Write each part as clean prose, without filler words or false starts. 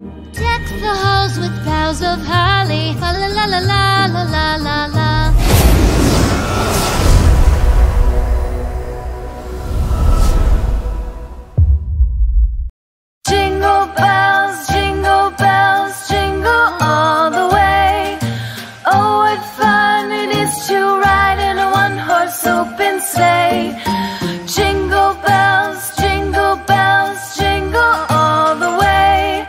Deck the halls with boughs of holly. La la la la la la la la la. Jingle bells, jingle all the way. Oh, what fun it is to ride in a one-horse open sleigh. Jingle bells, jingle all the way.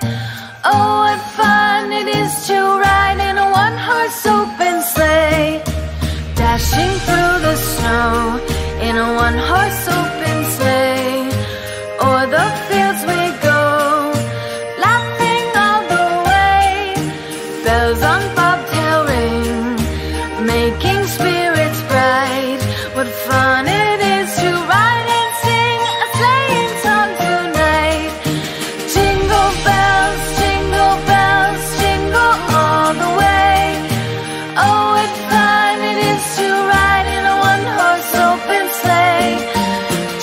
Oh, what fun it is to ride in a one-horse open sleigh. Dashing through the snow in a one-horse open sleigh. O'er the fields we go, laughing all the way. Bells on bobtail ring, making spirits bright. What fun it is to ride and sing a sleighing song tonight. Jingle bells, jingle all the way. Oh, what fun it is to ride in a one-horse open sleigh.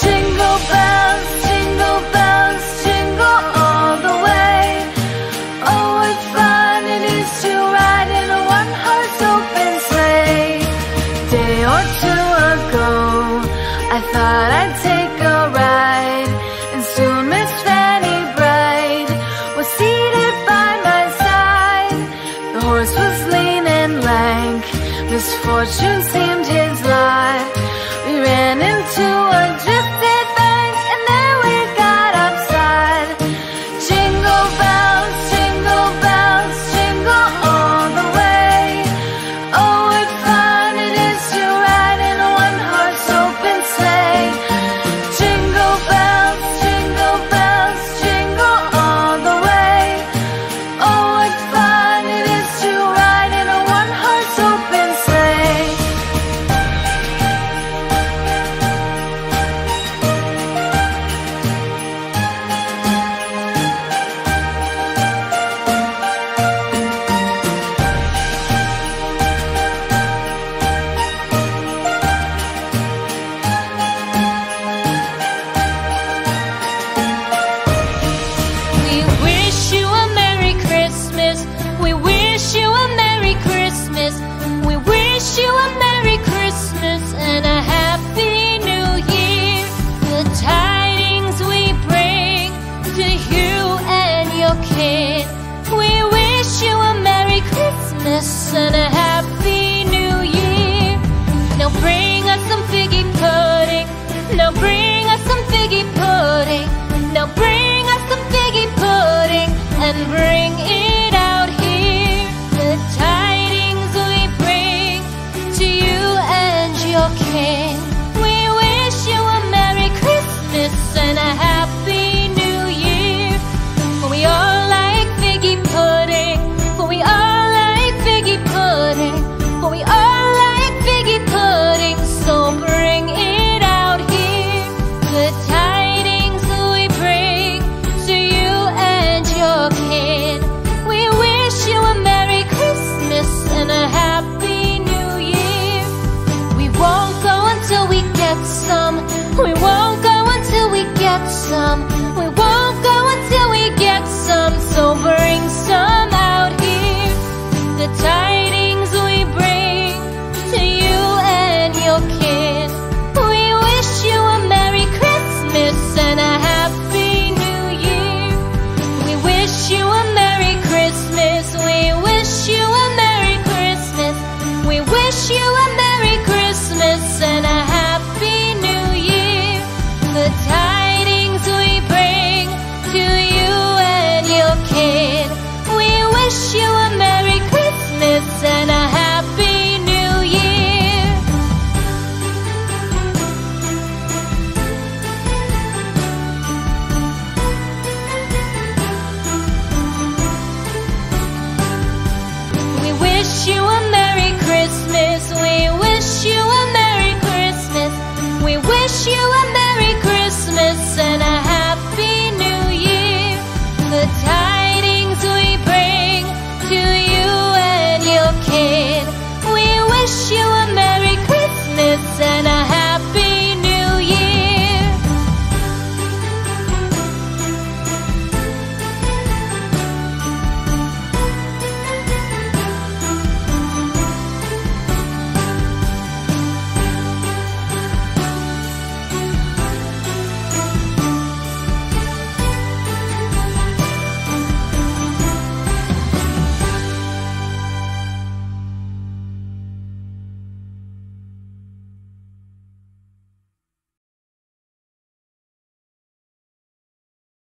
Jingle bells, jingle all the way. Oh, what fun it is to ride in a one-horse open sleigh. Day or two ago, I thought I'd take a ride, and soon Miss Fanny Bright was seated by my side. The horse was lean and lank, misfortune seemed his lot. We ran into a drifted bank, and there we got upside. Jingle bells, jingle all the way. Oh, what fun it is to ride in a one-horse open sleigh. Jingle bells, jingle all the way. Oh, what fun it is to ride in a one-horse open sleigh. We wish you a Merry Christmas. We wish you a Merry Christmas. We wish you a Merry Christmas and a Happy New Year. The tidings we bring to you and your kin. We wish you a Merry Christmas and a Happy New Year. Now bring us some figgy pudding. Now bring us some figgy pudding. Now bring us some figgy pudding and bring it out here. The tidings we bring to you and your kin. We wish you a Merry Christmas and a Happy New Year. For we all like figgy pudding. For we all like figgy pudding. For we all like figgy pudding. So bring it out here. The tidings we bring to you and your kin. We wish you a Merry Christmas and a Happy New Year. We won't go until we get some. We won't go until we get some. We won't go until we get some. So bring some out here. The tidings we bring to you and your kin. We wish you a Merry Christmas and a Happy New Year. We wish you a Merry Christmas. We wish you a Merry Christmas. We wish you a Merry Christmas and a Happy New Year. The tidings we bring to you and your kin. We wish you a Merry Christmas and a Happy New Year. We wish you a Merry Christmas. We wish you a Merry Christmas. We wish you a